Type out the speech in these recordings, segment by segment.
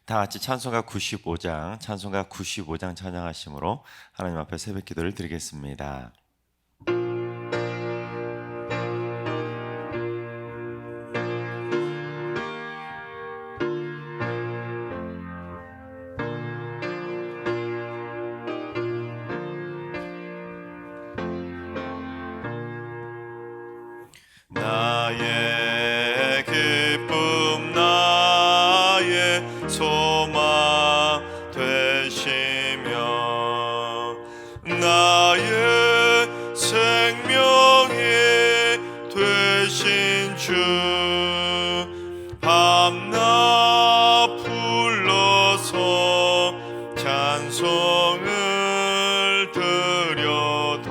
다 같이 찬송가 95장 찬양하심으로 하나님 앞에 새벽 기도를 드리겠습니다. 나의 기쁨 나의 소망 되시며 나의 생명이 되신 주 밤낮 불러서 찬송을 드려도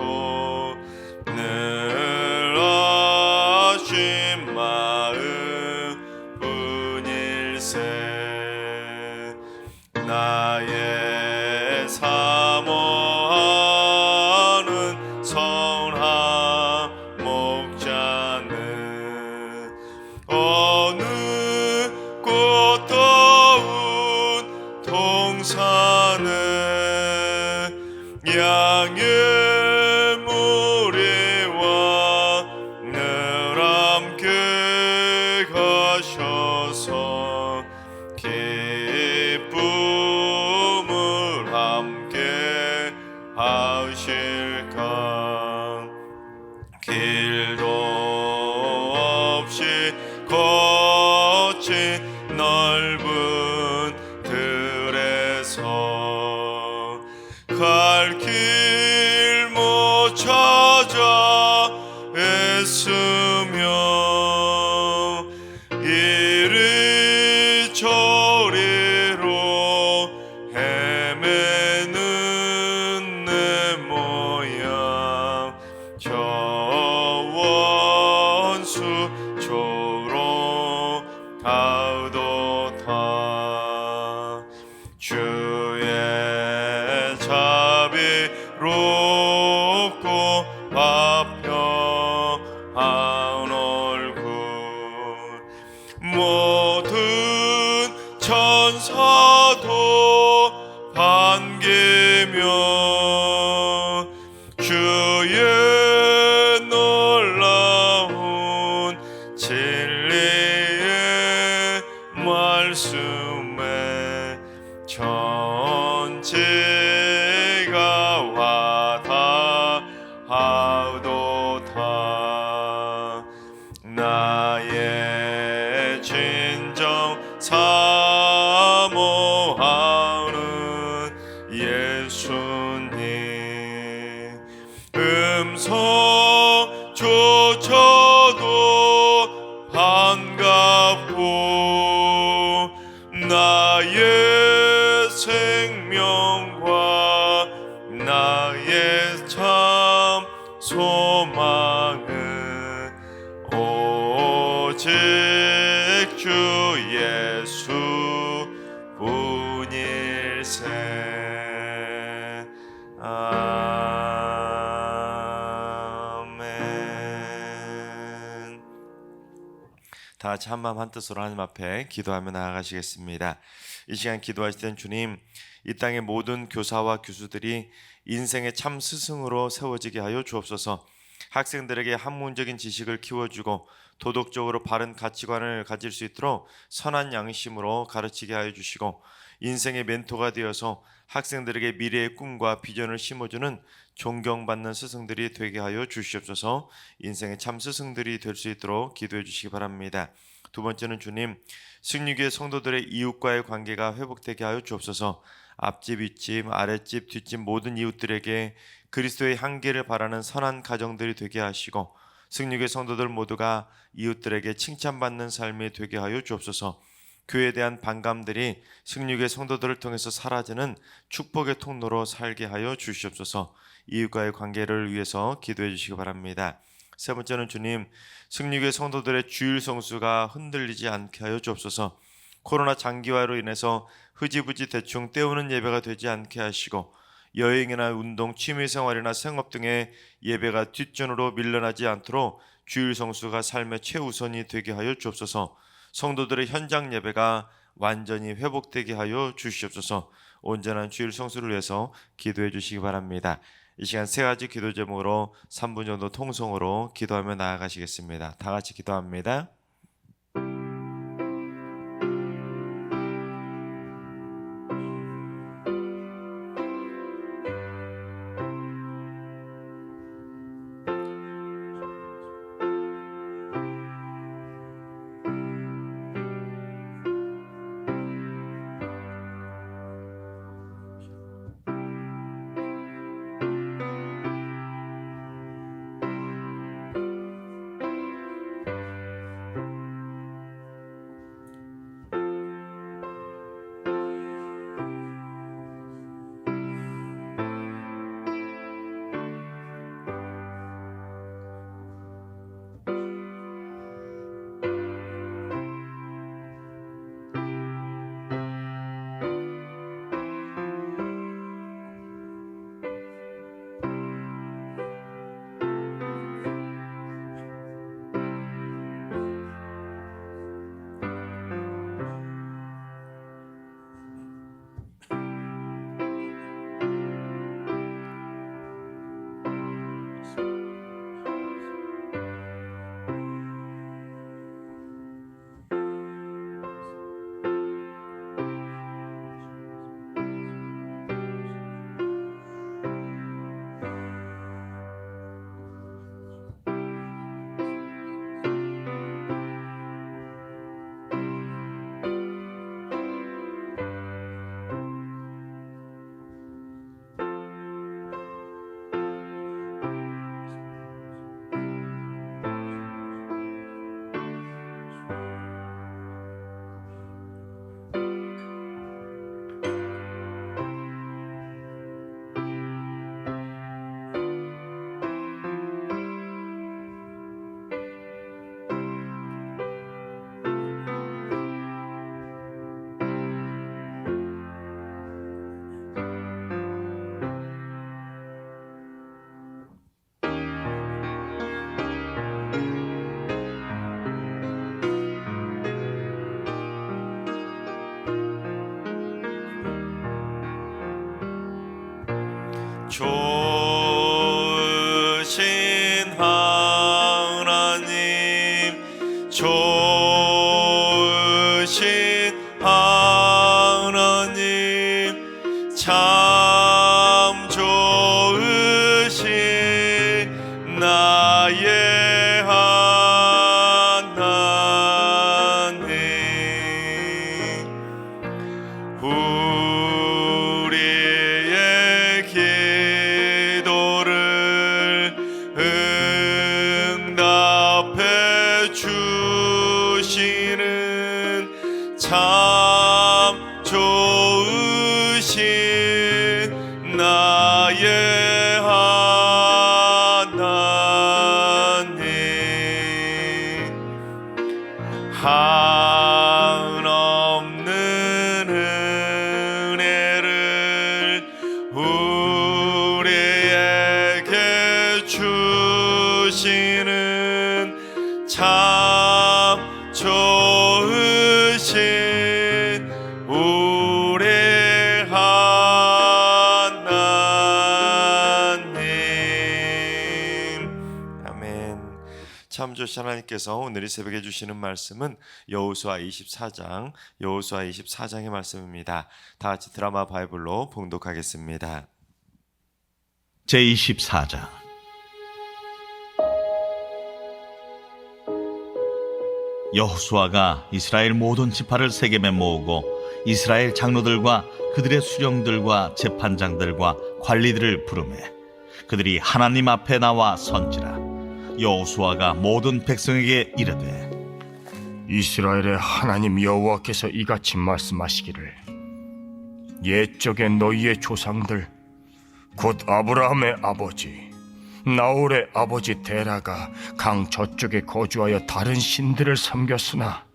늘 아신 마음 뿐일세 나의 사모하는 선한 목자는 어느 꽃다운 동산에 양의 무리와 늘 함께 가셔서 기쁨을 함께 하실까 길도 없이 거친 넓은 들에서 갈 길 못 찾아 애쓰며 이리저리로 헤매는 내 모양 저 원수 쪽으로 가도다 주의 자비롭고 화평한 얼굴 모든 천사도 반기며 주의 놀라운 진리의 말씀에 천지가 와닿아도다 나의 진정 사모하는 예수님 음성조차도 반갑고 나의 생명과 나의 참 소망은 오직 주 예수 뿐일세 아멘. 다 같이 한마음 한뜻으로 하나님 앞에 기도하며 나아가시겠습니다. 이 시간 기도하실 땐 주님 이 땅의 모든 교사와 교수들이 인생의 참 스승으로 세워지게 하여 주옵소서. 학생들에게 학문적인 지식을 키워주고 도덕적으로 바른 가치관을 가질 수 있도록 선한 양심으로 가르치게 하여 주시고 인생의 멘토가 되어서 학생들에게 미래의 꿈과 비전을 심어주는 존경받는 스승들이 되게 하여 주시옵소서. 인생의 참 스승들이 될 수 있도록 기도해 주시기 바랍니다. 두 번째는 주님 승리교회 성도들의 이웃과의 관계가 회복되게 하여 주옵소서. 앞집, 윗집, 아랫집, 뒷집 모든 이웃들에게 그리스도의 향기를 바라는 선한 가정들이 되게 하시고 승리교회 성도들 모두가 이웃들에게 칭찬받는 삶이 되게 하여 주옵소서. 교회에 대한 반감들이 승리교회 성도들을 통해서 사라지는 축복의 통로로 살게 하여 주시옵소서. 이웃과의 관계를 위해서 기도해 주시기 바랍니다. 세 번째는 주님 승리교회 성도들의 주일 성수가 흔들리지 않게 하여 주옵소서. 코로나 장기화로 인해서 흐지부지 대충 때우는 예배가 되지 않게 하시고 여행이나 운동, 취미생활이나 생업 등의 예배가 뒷전으로 밀려나지 않도록 주일 성수가 삶의 최우선이 되게 하여 주옵소서. 성도들의 현장 예배가 완전히 회복되게 하여 주시옵소서. 온전한 주일 성수를 위해서 기도해 주시기 바랍니다. 이 시간 세 가지 기도 제목으로 3분 정도 통성으로 기도하며 나아가시겠습니다. 다 같이 기도합니다. 좋으신 하나님, 좋으신 하나님, 참 좋으신 나의 하나님. 우리의 기도를 응답해 주시는 참 좋으신 나의 하나님. 한없는 은혜를 우리에게 주시는 참 좋으신 우리 하나님. 아멘. 참 좋으신 하나님께서 오늘 이 새벽에 주시는 말씀은 여호수아 24장의 말씀입니다. 다 같이 드라마 바이블로 봉독하겠습니다. 제24장. 여호수아가 이스라엘 모든 지파를 세겜에 모으고 이스라엘 장로들과 그들의 수령들과 재판장들과 관리들을 부르매 그들이 하나님 앞에 나와 선지라. 여호수아가 모든 백성에게 이르되 이스라엘의 하나님 여호와께서 이같이 말씀하시기를 옛적에 너희의 조상들 곧 아브라함의 아버지 나홀의 아버지 데라가 강 저쪽에 거주하여 다른 신들을 섬겼으나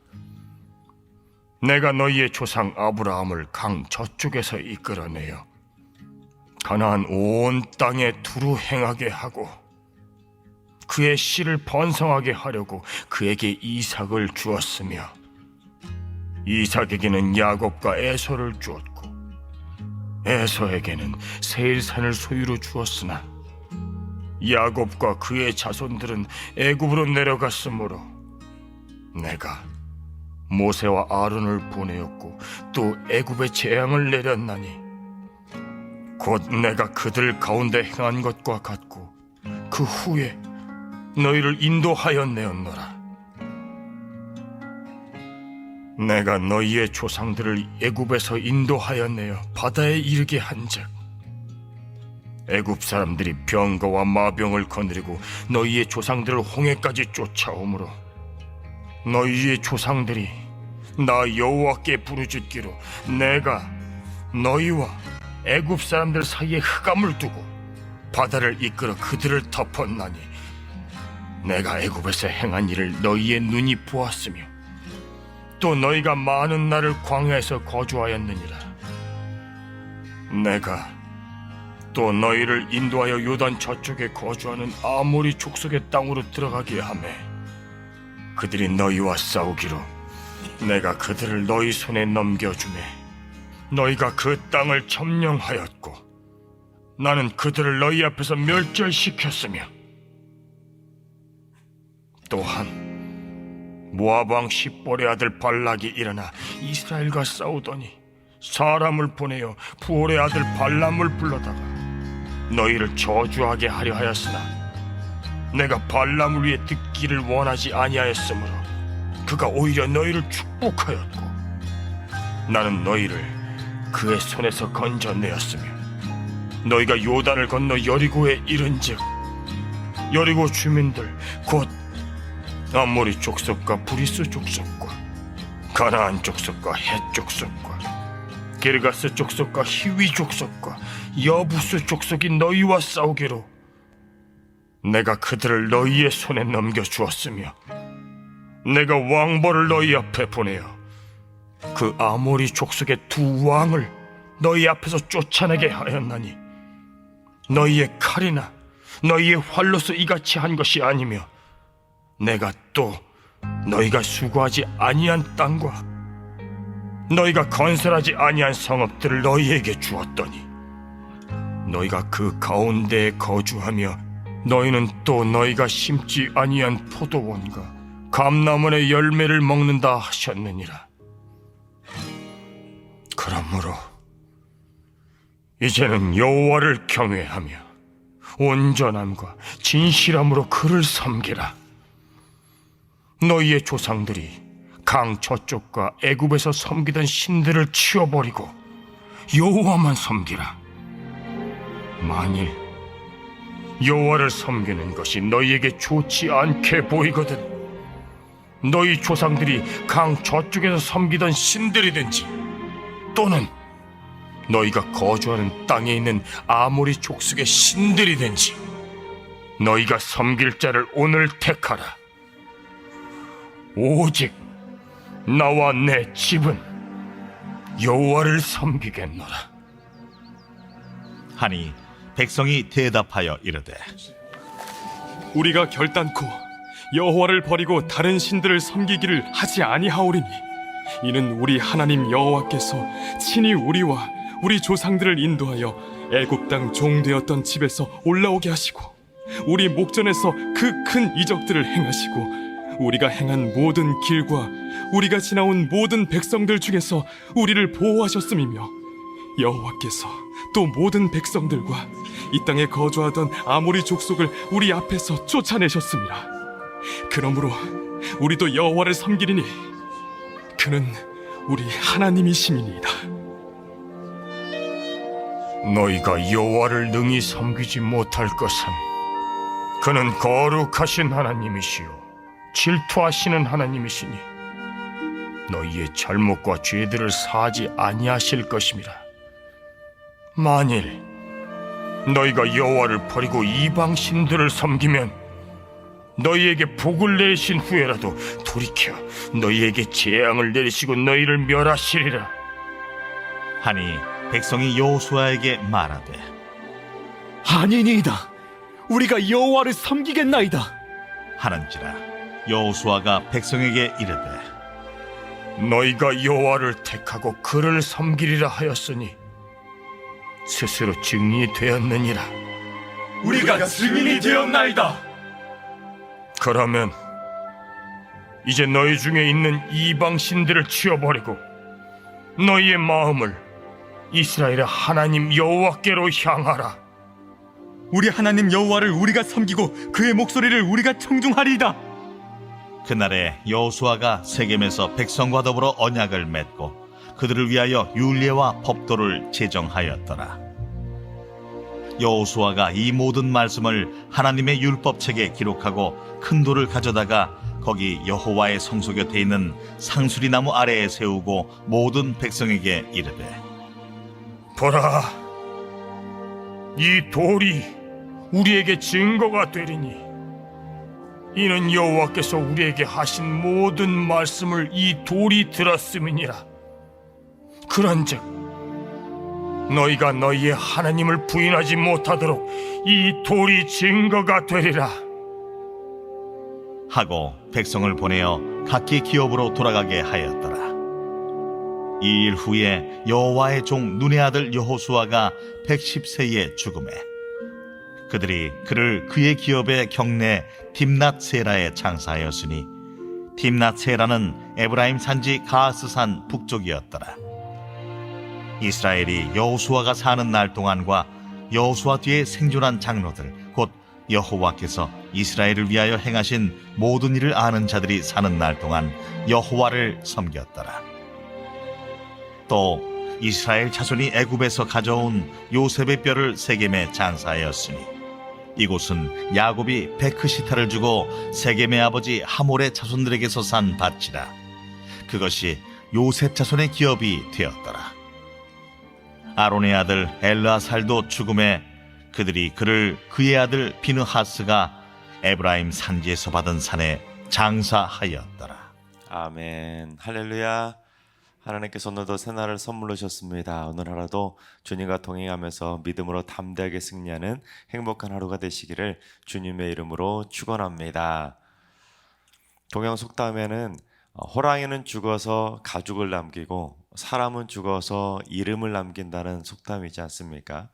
내가 너희의 조상 아브라함을 강 저쪽에서 이끌어내어 가나안 온 땅에 두루 행하게 하고 그의 씨를 번성하게 하려고 그에게 이삭을 주었으며 이삭에게는 야곱과 에서를 주었고 에서에게는 세일산을 소유로 주었으나 야곱과 그의 자손들은 애굽으로 내려갔으므로 내가 모세와 아론을 보내었고 또 애굽에 재앙을 내렸나니 곧 내가 그들 가운데 행한 것과 같고 그 후에 너희를 인도하였내었노라. 내가 너희의 조상들을 애굽에서 인도하였내어 바다에 이르게 한즉 애굽 사람들이 병거와 마병을 거느리고 너희의 조상들을 홍해까지 쫓아오므로 너희의 조상들이 나 여호와께 부르짖기로 내가 너희와 애굽 사람들 사이에 흑암을 두고 바다를 이끌어 그들을 덮었나니 내가 애굽에서 행한 일을 너희의 눈이 보았으며 또 너희가 많은 날을 광야에서 거주하였느니라. 내가 또 너희를 인도하여 요단 저쪽에 거주하는 아모리 족속의 땅으로 들어가게 하매 그들이 너희와 싸우기로 내가 그들을 너희 손에 넘겨주매 너희가 그 땅을 점령하였고 나는 그들을 너희 앞에서 멸절시켰으며 또한 모압 왕 십볼의 아들 발락이 일어나 이스라엘과 싸우더니 사람을 보내어 부올의 아들 발람을 불러다가 너희를 저주하게 하려 하였으나 내가 발람을 위해 듣기를 원하지 아니하였으므로 그가 오히려 너희를 축복하였고 나는 너희를 그의 손에서 건져내었으며 너희가 요단을 건너 여리고에 이른즉 여리고 주민들 곧 아모리 족속과 브리스 족속과 가나안 족속과 헷 족속과 게르가스 족속과 히위 족속과 여부스 족속이 너희와 싸우기로 내가 그들을 너희의 손에 넘겨주었으며 내가 왕벌을 너희 앞에 보내어 그 아모리 족속의 두 왕을 너희 앞에서 쫓아내게 하였나니 너희의 칼이나 너희의 활로서 이같이 한 것이 아니며 내가 또 너희가 수고하지 아니한 땅과 너희가 건설하지 아니한 성읍들을 너희에게 주었더니 너희가 그 가운데에 거주하며 너희는 또 너희가 심지 아니한 포도원과 감람원의 열매를 먹는다 하셨느니라. 그러므로 이제는 여호와를 경외하며 온전함과 진실함으로 그를 섬기라. 너희의 조상들이 강 저쪽과 애굽에서 섬기던 신들을 치워버리고 여호와만 섬기라. 만일 여호와를 섬기는 것이 너희에게 좋지 않게 보이거든 너희 조상들이 강 저쪽에서 섬기던 신들이든지 또는 너희가 거주하는 땅에 있는 아모리 족속의 신들이든지 너희가 섬길 자를 오늘 택하라. 오직 나와 내 집은 여호와를 섬기겠노라. 하니 백성이 대답하여 이르되 우리가 결단코 여호와를 버리고 다른 신들을 섬기기를 하지 아니하오리니 이는 우리 하나님 여호와께서 친히 우리와 우리 조상들을 인도하여 애굽 땅 종되었던 집에서 올라오게 하시고 우리 목전에서 그 큰 이적들을 행하시고 우리가 행한 모든 길과 우리가 지나온 모든 백성들 중에서 우리를 보호하셨음이며 여호와께서 또 모든 백성들과 이 땅에 거주하던 아모리 족속을 우리 앞에서 쫓아내셨습니다. 그러므로 우리도 여호와를 섬기리니 그는 우리 하나님이심이니이다. 너희가 여호와를 능히 섬기지 못할 것은 그는 거룩하신 하나님이시요 질투하시는 하나님이시니 너희의 잘못과 죄들을 사하지 아니하실 것임이라. 만일 너희가 여호와를 버리고 이방 신들을 섬기면 너희에게 복을 내신 후에라도 돌이켜 너희에게 재앙을 내리시고 너희를 멸하시리라. 하니 백성이 여호수아에게 말하되 아니니이다. 우리가 여호와를 섬기겠나이다. 하는지라 여호수아가 백성에게 이르되 너희가 여호와를 택하고 그를 섬기리라 하였으니 스스로 증인이 되었느니라. 우리가 증인이 되었나이다. 그러면 이제 너희 중에 있는 이방 신들을 치워버리고 너희의 마음을 이스라엘의 하나님 여호와께로 향하라. 우리 하나님 여호와를 우리가 섬기고 그의 목소리를 우리가 청중하리이다. 그날에 여호수아가 세겜에서 백성과 더불어 언약을 맺고 그들을 위하여 율례와 법도를 제정하였더라. 여호수아가 이 모든 말씀을 하나님의 율법책에 기록하고 큰 돌을 가져다가 거기 여호와의 성소 곁에 있는 상수리 나무 아래에 세우고 모든 백성에게 이르되, 보라, 이 돌이 우리에게 증거가 되리니 이는 여호와께서 우리에게 하신 모든 말씀을 이 돌이 들었음이니라. 그런즉 너희가 너희의 하나님을 부인하지 못하도록 이 돌이 증거가 되리라 하고 백성을 보내어 각기 기업으로 돌아가게 하였더라. 이 일 후에 여호와의 종 눈의 아들 여호수아가 110세에 죽음에 그들이 그를 그의 기업의 경내 딥낫세라에 장사하였으니 딥낫세라는 에브라임 산지 가스산 북쪽이었더라. 이스라엘이 여호수아가 사는 날 동안과 여호수아 뒤에 생존한 장로들 곧 여호와께서 이스라엘을 위하여 행하신 모든 일을 아는 자들이 사는 날 동안 여호와를 섬겼더라. 또 이스라엘 자손이 애굽에서 가져온 요셉의 뼈를 세겜에 장사하였으니 이곳은 야곱이 베크시타를 주고 세겜의 아버지 하몰의 자손들에게서 산 밭이라. 그것이 요셉 자손의 기업이 되었더라. 아론의 아들 엘르아살도 죽음에 그들이 그를 그의 아들 비느하스가 에브라임 산지에서 받은 산에 장사하였더라. 아멘. 할렐루야. 하나님께서 오늘도 새날을 선물로 주셨습니다. 오늘 하루도 주님과 동행하면서 믿음으로 담대하게 승리하는 행복한 하루가 되시기를 주님의 이름으로 축원합니다. 동양 속담에는 호랑이는 죽어서 가죽을 남기고 사람은 죽어서 이름을 남긴다는 속담이지 않습니까?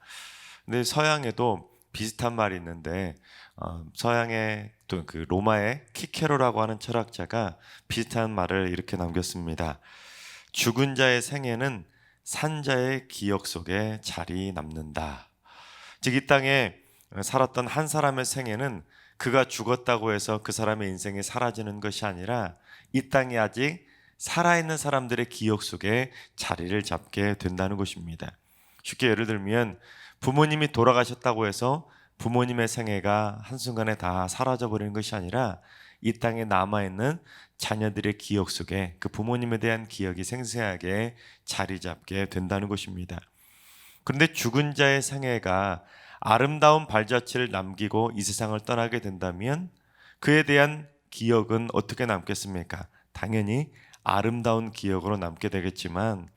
근데 서양에도 비슷한 말이 있는데 서양의 또 그 로마의 키케로라고 하는 철학자가 비슷한 말을 이렇게 남겼습니다. 죽은 자의 생애는 산자의 기억 속에 자리 남는다. 즉 이 땅에 살았던 한 사람의 생애는 그가 죽었다고 해서 그 사람의 인생이 사라지는 것이 아니라 이 땅에 아직 살아있는 사람들의 기억 속에 자리를 잡게 된다는 것입니다. 쉽게 예를 들면 부모님이 돌아가셨다고 해서 부모님의 생애가 한순간에 다 사라져버리는 것이 아니라 이 땅에 남아있는 자녀들의 기억 속에 그 부모님에 대한 기억이 생생하게 자리 잡게 된다는 것입니다. 그런데 죽은 자의 생애가 아름다운 발자취를 남기고 이 세상을 떠나게 된다면 그에 대한 기억은 어떻게 남겠습니까? 당연히 아름다운 기억으로 남게 되겠지만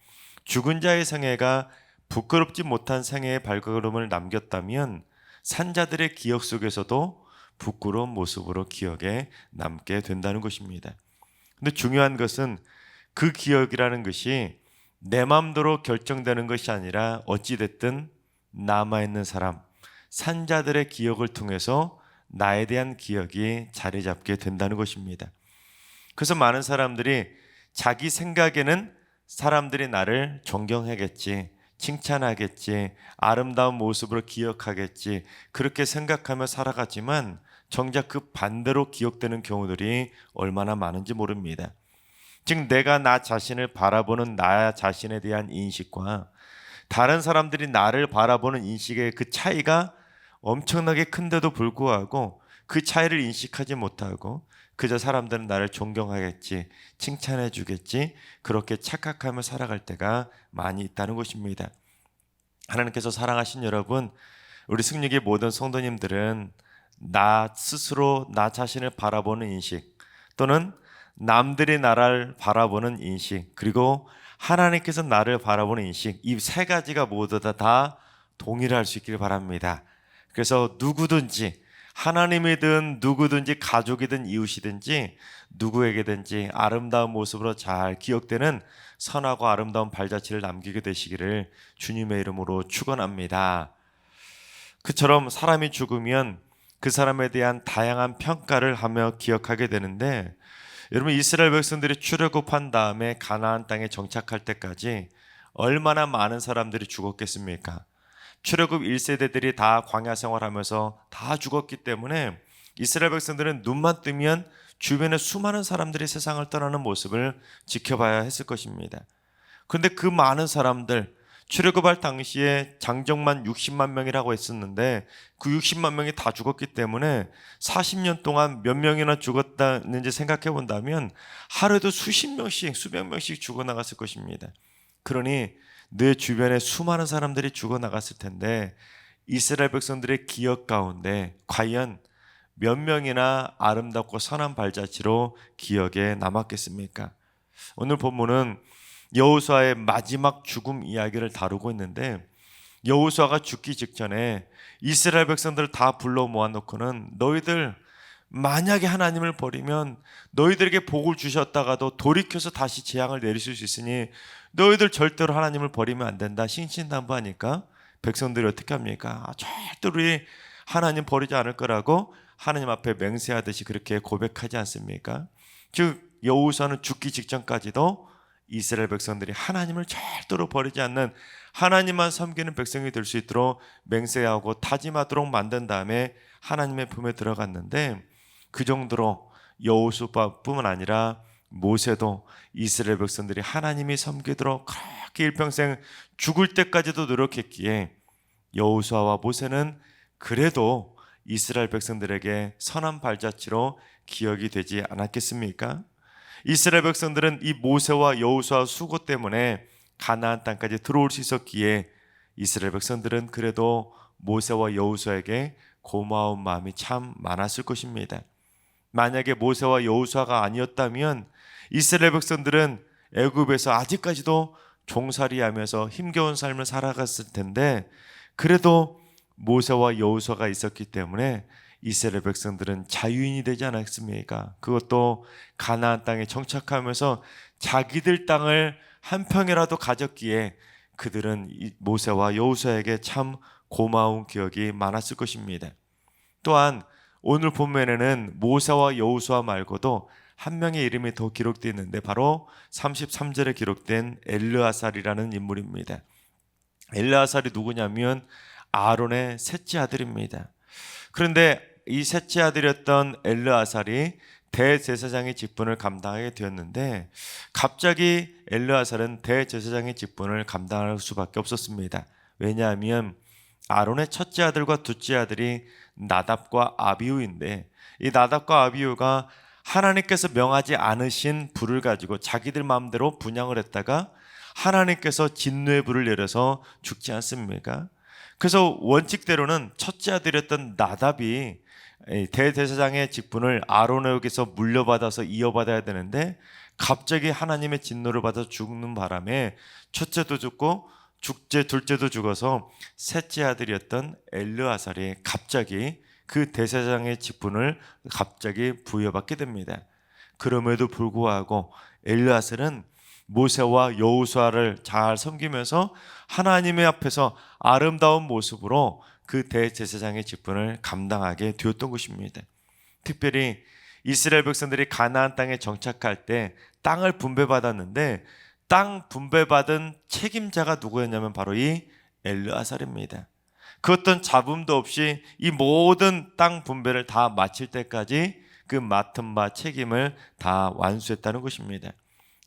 죽은 자의 생애가 부끄럽지 못한 생애의 발걸음을 남겼다면 산자들의 기억 속에서도 부끄러운 모습으로 기억에 남게 된다는 것입니다. 근데 중요한 것은 그 기억이라는 것이 내 마음대로 결정되는 것이 아니라 어찌됐든 남아있는 사람, 산자들의 기억을 통해서 나에 대한 기억이 자리 잡게 된다는 것입니다. 그래서 많은 사람들이 자기 생각에는 사람들이 나를 존경하겠지, 칭찬하겠지, 아름다운 모습으로 기억하겠지 그렇게 생각하며 살아가지만 정작 그 반대로 기억되는 경우들이 얼마나 많은지 모릅니다. 즉 내가 나 자신을 바라보는 나 자신에 대한 인식과 다른 사람들이 나를 바라보는 인식의 그 차이가 엄청나게 큰데도 불구하고 그 차이를 인식하지 못하고 그저 사람들은 나를 존경하겠지, 칭찬해 주겠지 그렇게 착각하며 살아갈 때가 많이 있다는 것입니다. 하나님께서 사랑하신 여러분, 우리 승리의 모든 성도님들은 나 스스로 나 자신을 바라보는 인식 또는 남들이 나를 바라보는 인식 그리고 하나님께서 나를 바라보는 인식 이 세 가지가 모두 다 동일할 수 있기를 바랍니다. 그래서 누구든지 하나님이든 누구든지 가족이든 이웃이든지 누구에게든지 아름다운 모습으로 잘 기억되는 선하고 아름다운 발자취를 남기게 되시기를 주님의 이름으로 축원합니다. 그처럼 사람이 죽으면 그 사람에 대한 다양한 평가를 하며 기억하게 되는데, 여러분 이스라엘 백성들이 출애굽한 다음에 가나안 땅에 정착할 때까지 얼마나 많은 사람들이 죽었겠습니까? 출애굽 1세대들이 다 광야 생활하면서 다 죽었기 때문에 이스라엘 백성들은 눈만 뜨면 주변에 수많은 사람들이 세상을 떠나는 모습을 지켜봐야 했을 것입니다. 그런데 그 많은 사람들, 출애굽할 당시에 장정만 60만 명이라고 했었는데 그 60만 명이 다 죽었기 때문에 40년 동안 몇 명이나 죽었다는지 생각해 본다면 하루에도 수십 명씩, 수백 명씩 죽어나갔을 것입니다. 그러니 내 주변에 수많은 사람들이 죽어나갔을 텐데 이스라엘 백성들의 기억 가운데 과연 몇 명이나 아름답고 선한 발자취로 기억에 남았겠습니까? 오늘 본문은 여호수아의 마지막 죽음 이야기를 다루고 있는데, 여호수아가 죽기 직전에 이스라엘 백성들을 다 불러 모아놓고는 너희들 만약에 하나님을 버리면 너희들에게 복을 주셨다가도 돌이켜서 다시 재앙을 내리실 수 있으니 너희들 절대로 하나님을 버리면 안 된다 신신당부하니까 백성들이 어떻게 합니까? 절대로 우리 하나님 버리지 않을 거라고 하나님 앞에 맹세하듯이 그렇게 고백하지 않습니까? 즉 여호수아는 죽기 직전까지도 이스라엘 백성들이 하나님을 절대로 버리지 않는 하나님만 섬기는 백성이 될 수 있도록 맹세하고 다짐하도록 만든 다음에 하나님의 품에 들어갔는데, 그 정도로 여호수아뿐만 아니라 모세도 이스라엘 백성들이 하나님이 섬기도록 그렇게 일평생 죽을 때까지도 노력했기에 여호수아와 모세는 그래도 이스라엘 백성들에게 선한 발자취로 기억이 되지 않았겠습니까? 이스라엘 백성들은 이 모세와 여호수아 수고 때문에 가나안 땅까지 들어올 수 있었기에 이스라엘 백성들은 그래도 모세와 여호수아에게 고마운 마음이 참 많았을 것입니다. 만약에 모세와 여호수아가 아니었다면 이스라엘 백성들은 애굽에서 아직까지도 종살이하면서 힘겨운 삶을 살아갔을 텐데, 그래도 모세와 여호수아가 있었기 때문에 이스라엘 백성들은 자유인이 되지 않았습니까? 그것도 가나안 땅에 정착하면서 자기들 땅을 한 평이라도 가졌기에 그들은 모세와 여호수아에게 참 고마운 기억이 많았을 것입니다. 또한 오늘 본문에는 모세와 여호수아 말고도 한 명의 이름이 더 기록되어 있는데 바로 33절에 기록된 엘르아살이라는 인물입니다. 엘르아살이 누구냐면 아론의 셋째 아들입니다. 그런데 이 셋째 아들이었던 엘르아살이 대제사장의 직분을 감당하게 되었는데, 갑자기 엘르아살은 대제사장의 직분을 감당할 수밖에 없었습니다. 왜냐하면 아론의 첫째 아들과 둘째 아들이 나답과 아비후인데, 이 나답과 아비후가 하나님께서 명하지 않으신 불을 가지고 자기들 마음대로 분향을 했다가 하나님께서 진노의 불을 내려서 죽지 않습니까? 그래서 원칙대로는 첫째 아들이었던 나답이 대제사장의 직분을 아론에게서 물려받아서 이어받아야 되는데, 갑자기 하나님의 진노를 받아 죽는 바람에 첫째도 죽고 둘째도 죽어서 셋째 아들이었던 엘르아살이 갑자기 그 대제사장의 직분을 갑자기 부여받게 됩니다. 그럼에도 불구하고 엘르아살은 모세와 여호수아를 잘 섬기면서 하나님의 앞에서 아름다운 모습으로 그 대제사장의 직분을 감당하게 되었던 것입니다. 특별히 이스라엘 백성들이 가나안 땅에 정착할 때 땅을 분배받았는데, 땅 분배받은 책임자가 누구였냐면 바로 이 엘르아살입니다. 그 어떤 잡음도 없이 이 모든 땅 분배를 다 마칠 때까지 그 맡은 바 책임을 다 완수했다는 것입니다.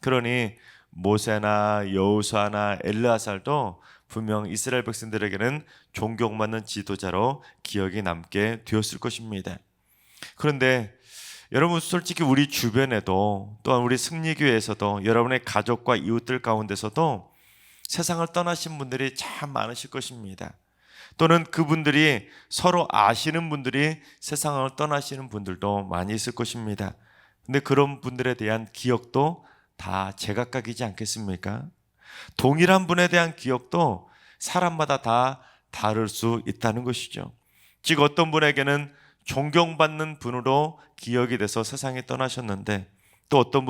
그러니 모세나 여호수아나 엘르아살도 분명 이스라엘 백성들에게는 존경받는 지도자로 기억이 남게 되었을 것입니다. 그런데 여러분, 솔직히 우리 주변에도 또한 우리 승리교회에서도 여러분의 가족과 이웃들 가운데서도 세상을 떠나신 분들이 참 많으실 것입니다. 또는 그분들이 서로 아시는 분들이 세상을 떠나시는 분들도 많이 있을 것입니다. 근데 그런 분들에 대한 기억도 다 제각각이지 않겠습니까? 동일한 분에 대한 기억도 사람마다 다 다를 수 있다는 것이죠. 즉 어떤 분에게는 존경받는 분으로 기억이 돼서 세상에 떠나셨는데, 또 어떤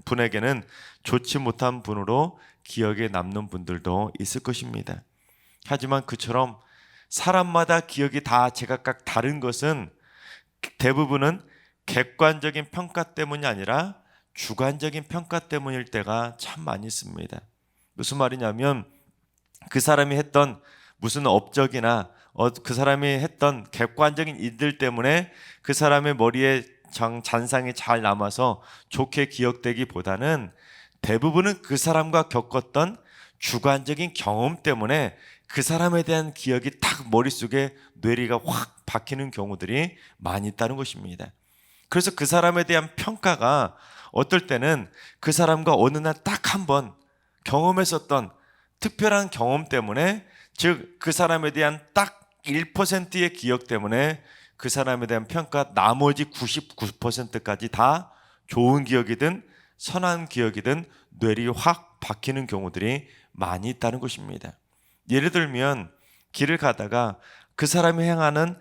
분에게는 좋지 못한 분으로 기억에 남는 분들도 있을 것입니다. 하지만 그처럼 사람마다 기억이 다 제각각 다른 것은 대부분은 객관적인 평가 때문이 아니라 주관적인 평가 때문일 때가 참 많이 있습니다. 무슨 말이냐면, 그 사람이 했던 무슨 업적이나 그 사람이 했던 객관적인 일들 때문에 그 사람의 머리에 잔상이 잘 남아서 좋게 기억되기보다는 대부분은 그 사람과 겪었던 주관적인 경험 때문에 그 사람에 대한 기억이 딱 머릿속에 뇌리가 확 박히는 경우들이 많이 있다는 것입니다. 그래서 그 사람에 대한 평가가 어떨 때는 그 사람과 어느 날 딱 한 번 경험했었던 특별한 경험 때문에, 즉 그 사람에 대한 딱 1%의 기억 때문에 그 사람에 대한 평가 나머지 99%까지 다 좋은 기억이든 선한 기억이든 뇌리 확 박히는 경우들이 많이 있다는 것입니다. 예를 들면 길을 가다가 그 사람이 행하는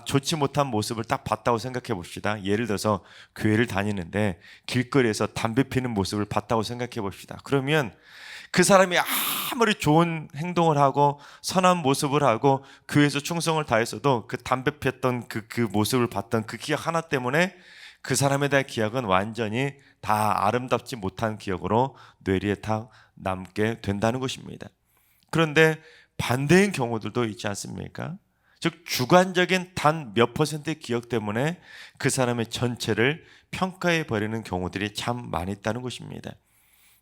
좋지 못한 모습을 딱 봤다고 생각해 봅시다. 예를 들어서 교회를 다니는데 길거리에서 담배 피는 모습을 봤다고 생각해 봅시다. 그러면 그 사람이 아무리 좋은 행동을 하고 선한 모습을 하고 교회에서 충성을 다했어도 그 담배 피웠던 그 모습을 봤던 그 기억 하나 때문에 그 사람에 대한 기억은 완전히 다 아름답지 못한 기억으로 뇌리에 탁 남게 된다는 것입니다. 그런데 반대인 경우들도 있지 않습니까? 즉 주관적인 단 몇 퍼센트의 기억 때문에 그 사람의 전체를 평가해 버리는 경우들이 참 많이 있다는 것입니다.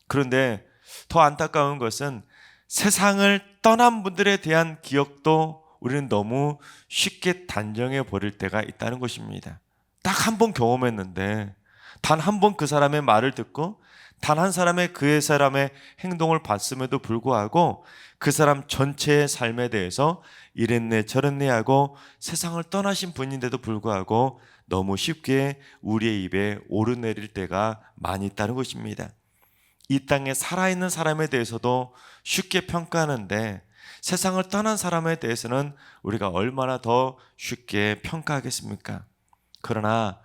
그런데 더 안타까운 것은 세상을 떠난 분들에 대한 기억도 우리는 너무 쉽게 단정해 버릴 때가 있다는 것입니다. 딱 한 번 경험했는데, 단 한 번 그 사람의 말을 듣고 단 한 사람의 그 사람의 행동을 봤음에도 불구하고 그 사람 전체의 삶에 대해서 이랬네 저랬네 하고 세상을 떠나신 분인데도 불구하고 너무 쉽게 우리의 입에 오르내릴 때가 많이 있다는 것입니다. 이 땅에 살아있는 사람에 대해서도 쉽게 평가하는데 세상을 떠난 사람에 대해서는 우리가 얼마나 더 쉽게 평가하겠습니까? 그러나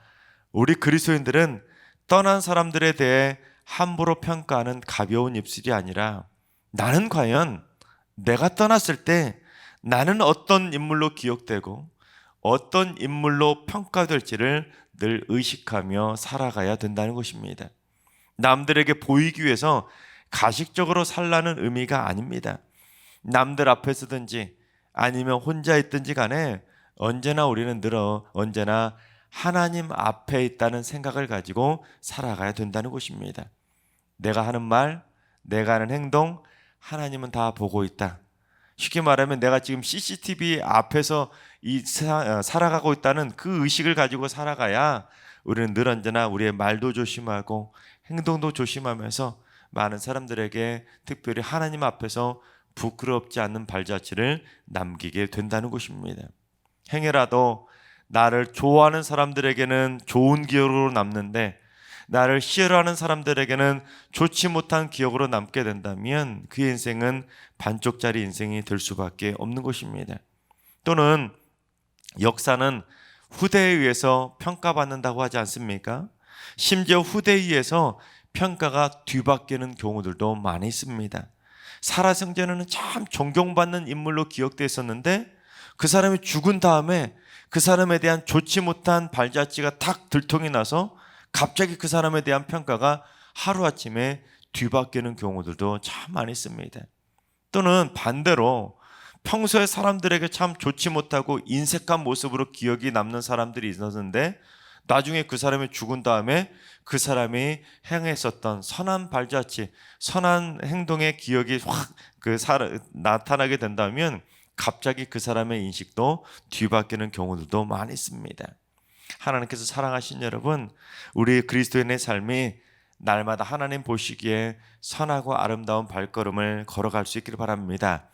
우리 그리스도인들은 떠난 사람들에 대해 함부로 평가하는 가벼운 입술이 아니라, 나는 과연 내가 떠났을 때 나는 어떤 인물로 기억되고 어떤 인물로 평가될지를 늘 의식하며 살아가야 된다는 것입니다. 남들에게 보이기 위해서 가식적으로 살라는 의미가 아닙니다. 남들 앞에서든지 아니면 혼자 있든지 간에 언제나 우리는 언제나 하나님 앞에 있다는 생각을 가지고 살아가야 된다는 것입니다. 내가 하는 말, 내가 하는 행동, 하나님은 다 보고 있다. 쉽게 말하면 내가 지금 CCTV 앞에서 살아가고 있다는 그 의식을 가지고 살아가야 우리는 늘 언제나 우리의 말도 조심하고 행동도 조심하면서 많은 사람들에게 특별히 하나님 앞에서 부끄럽지 않는 발자취를 남기게 된다는 것입니다. 행여라도 나를 좋아하는 사람들에게는 좋은 기억으로 남는데 나를 싫어하는 사람들에게는 좋지 못한 기억으로 남게 된다면 그 인생은 반쪽짜리 인생이 될 수밖에 없는 것입니다. 또는 역사는 후대에 의해서 평가받는다고 하지 않습니까? 심지어 후대에 의해서 평가가 뒤바뀌는 경우들도 많이 있습니다. 살아생전에는 참 존경받는 인물로 기억되었었는데 그 사람이 죽은 다음에 그 사람에 대한 좋지 못한 발자취가 탁 들통이 나서 갑자기 그 사람에 대한 평가가 하루아침에 뒤바뀌는 경우들도 참 많이 있습니다. 또는 반대로 평소에 사람들에게 참 좋지 못하고 인색한 모습으로 기억이 남는 사람들이 있었는데 나중에 그 사람이 죽은 다음에 그 사람이 행했었던 선한 발자취, 선한 행동의 기억이 확 나타나게 된다면 갑자기 그 사람의 인식도 뒤바뀌는 경우들도 많이 있습니다. 하나님께서 사랑하신 여러분, 우리 그리스도인의 삶이 날마다 하나님 보시기에 선하고 아름다운 발걸음을 걸어갈 수 있기를 바랍니다.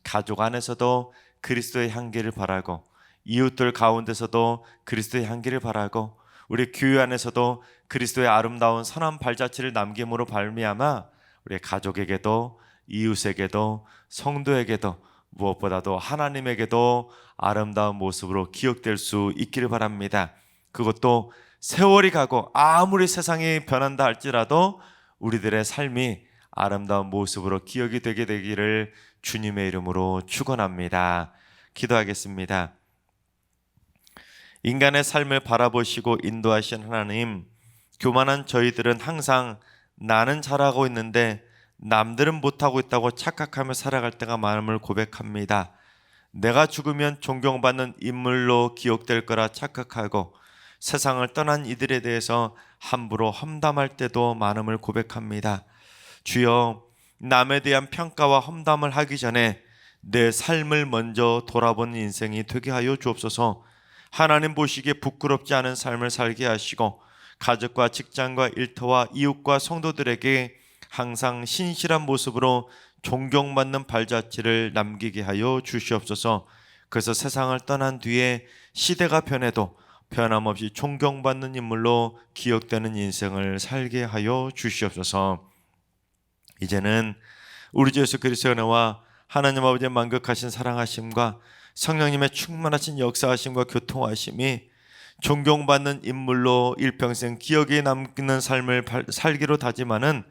가족 안에서도 그리스도의 향기를 바라고 이웃들 가운데서도 그리스도의 향기를 바라고 우리 교회 안에서도 그리스도의 아름다운 선한 발자취를 남김으로 발미암아 우리 가족에게도 이웃에게도 성도에게도 무엇보다도 하나님에게도 아름다운 모습으로 기억될 수 있기를 바랍니다. 그것도 세월이 가고 아무리 세상이 변한다 할지라도 우리들의 삶이 아름다운 모습으로 기억이 되게 되기를 주님의 이름으로 축원합니다. 기도하겠습니다. 인간의 삶을 바라보시고 인도하신 하나님, 교만한 저희들은 항상 나는 잘하고 있는데 남들은 못하고 있다고 착각하며 살아갈 때가 많음을 고백합니다. 내가 죽으면 존경받는 인물로 기억될 거라 착각하고 세상을 떠난 이들에 대해서 함부로 험담할 때도 많음을 고백합니다. 주여, 남에 대한 평가와 험담을 하기 전에 내 삶을 먼저 돌아보는 인생이 되게 하여 주옵소서. 하나님 보시기에 부끄럽지 않은 삶을 살게 하시고 가족과 직장과 일터와 이웃과 성도들에게 항상 신실한 모습으로 존경받는 발자취를 남기게 하여 주시옵소서. 그래서 세상을 떠난 뒤에 시대가 변해도 변함없이 존경받는 인물로 기억되는 인생을 살게 하여 주시옵소서. 이제는 우리 주 예수 그리스도의 은혜와 하나님 아버지의 만극하신 사랑하심과 성령님의 충만하신 역사하심과 교통하심이 존경받는 인물로 일평생 기억에 남는 삶을 살기로 다짐하는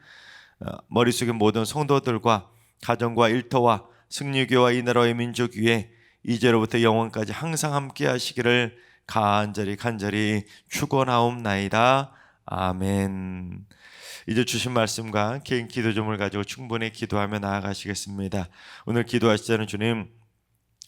머릿속의 모든 성도들과 가정과 일터와 승리교와 이 나라의 민족 위에 이제로부터 영원까지 항상 함께 하시기를 간절히 축원하옵나이다. 아멘. 이제 주신 말씀과 개인 기도 점을 가지고 충분히 기도하며 나아가시겠습니다. 오늘 기도하실 때는 주님,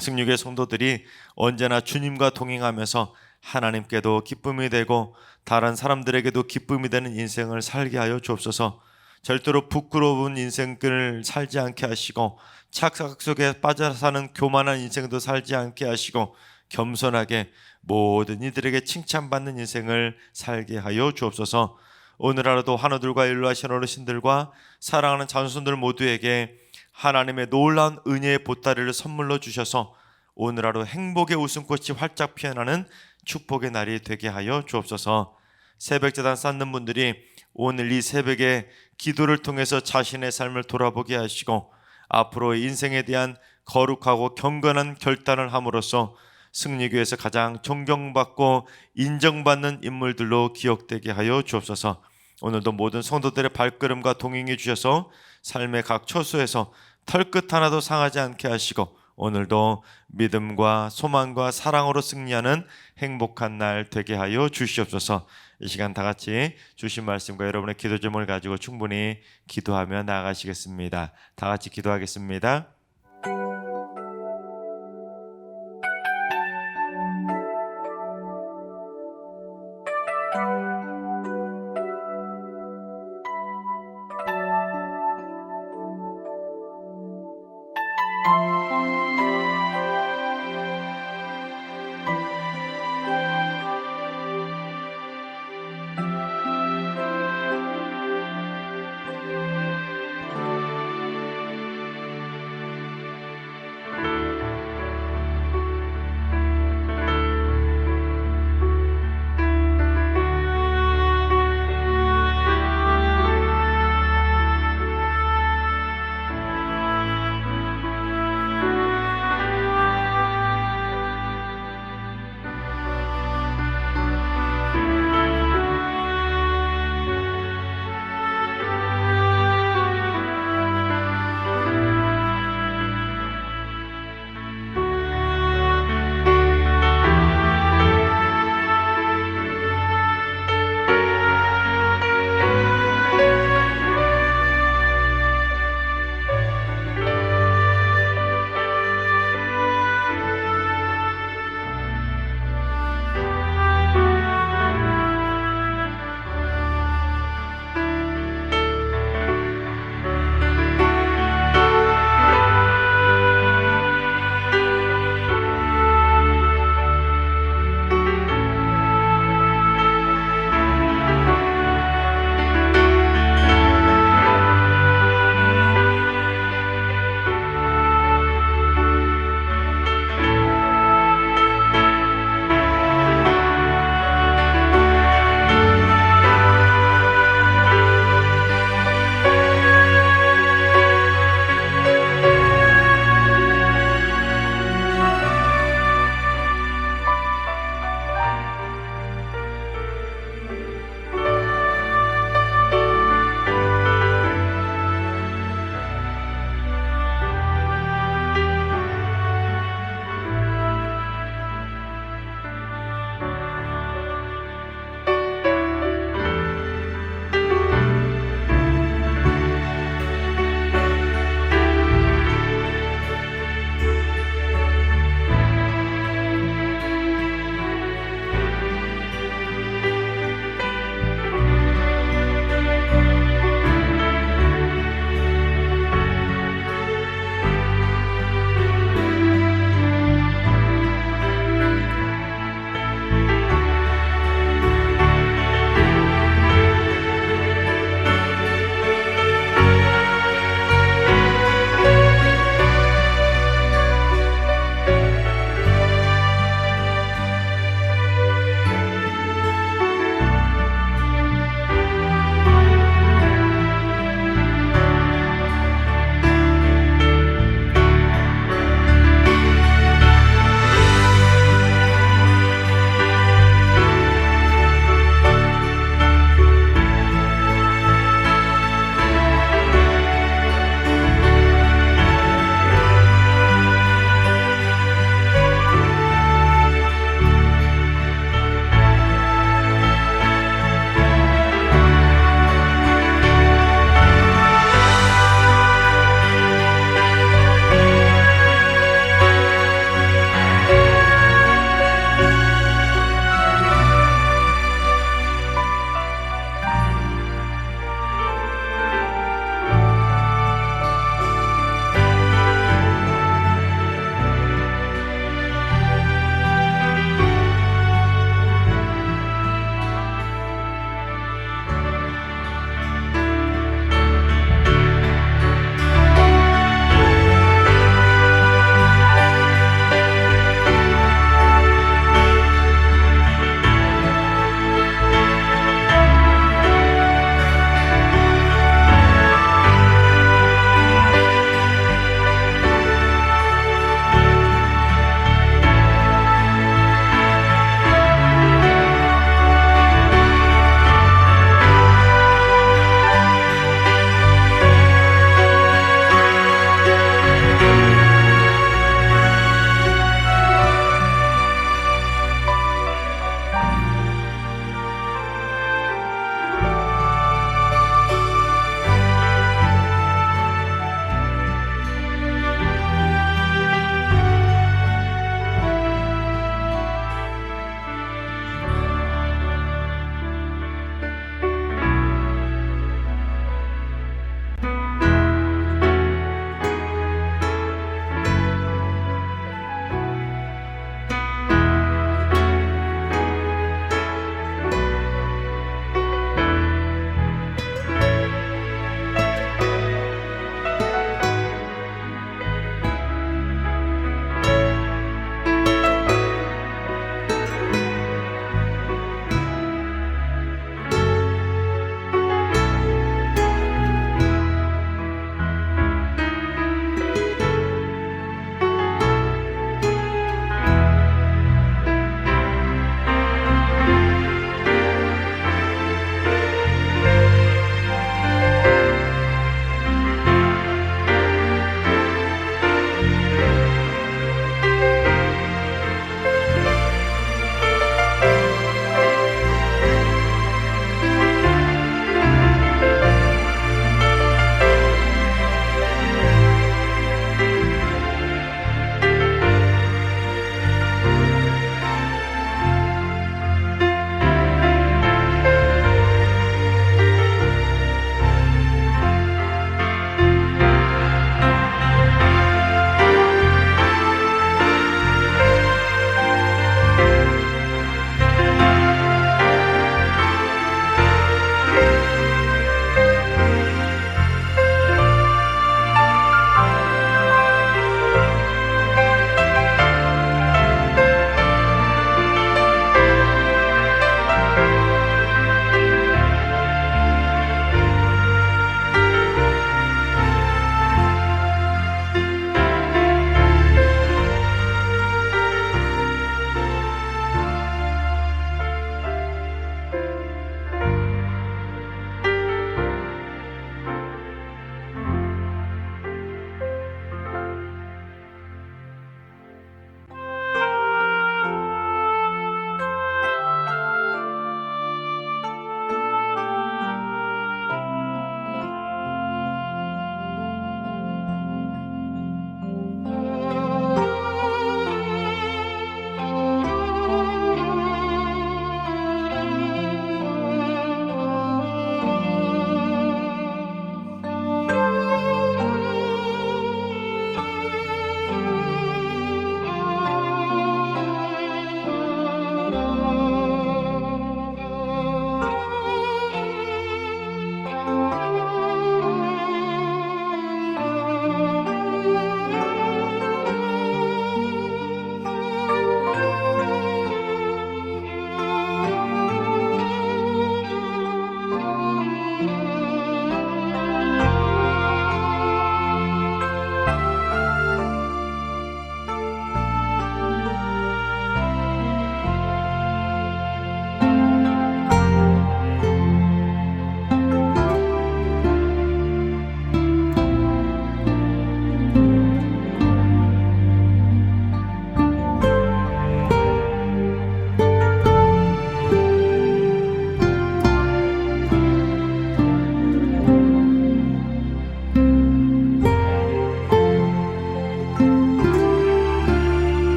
승리교회 성도들이 언제나 주님과 동행하면서 하나님께도 기쁨이 되고 다른 사람들에게도 기쁨이 되는 인생을 살게 하여 주옵소서. 절대로 부끄러운 인생을 살지 않게 하시고 착각 속에 빠져 사는 교만한 인생도 살지 않게 하시고 겸손하게 모든 이들에게 칭찬받는 인생을 살게 하여 주옵소서. 오늘 하루도 환우들과 연로하신 어르신들과 사랑하는 자손들 모두에게 하나님의 놀라운 은혜의 보따리를 선물로 주셔서 오늘 하루 행복의 웃음꽃이 활짝 피어나는 축복의 날이 되게 하여 주옵소서. 새벽제단 쌓는 분들이 오늘 이 새벽에 기도를 통해서 자신의 삶을 돌아보게 하시고 앞으로의 인생에 대한 거룩하고 경건한 결단을 함으로써 승리교회에서 가장 존경받고 인정받는 인물들로 기억되게 하여 주옵소서. 오늘도 모든 성도들의 발걸음과 동행해 주셔서 삶의 각 처소에서 털끝 하나도 상하지 않게 하시고 오늘도 믿음과 소망과 사랑으로 승리하는 행복한 날 되게 하여 주시옵소서. 이 시간 다 같이 주신 말씀과 여러분의 기도 제목을 가지고 충분히 기도하며 나아가시겠습니다. 다 같이 기도하겠습니다.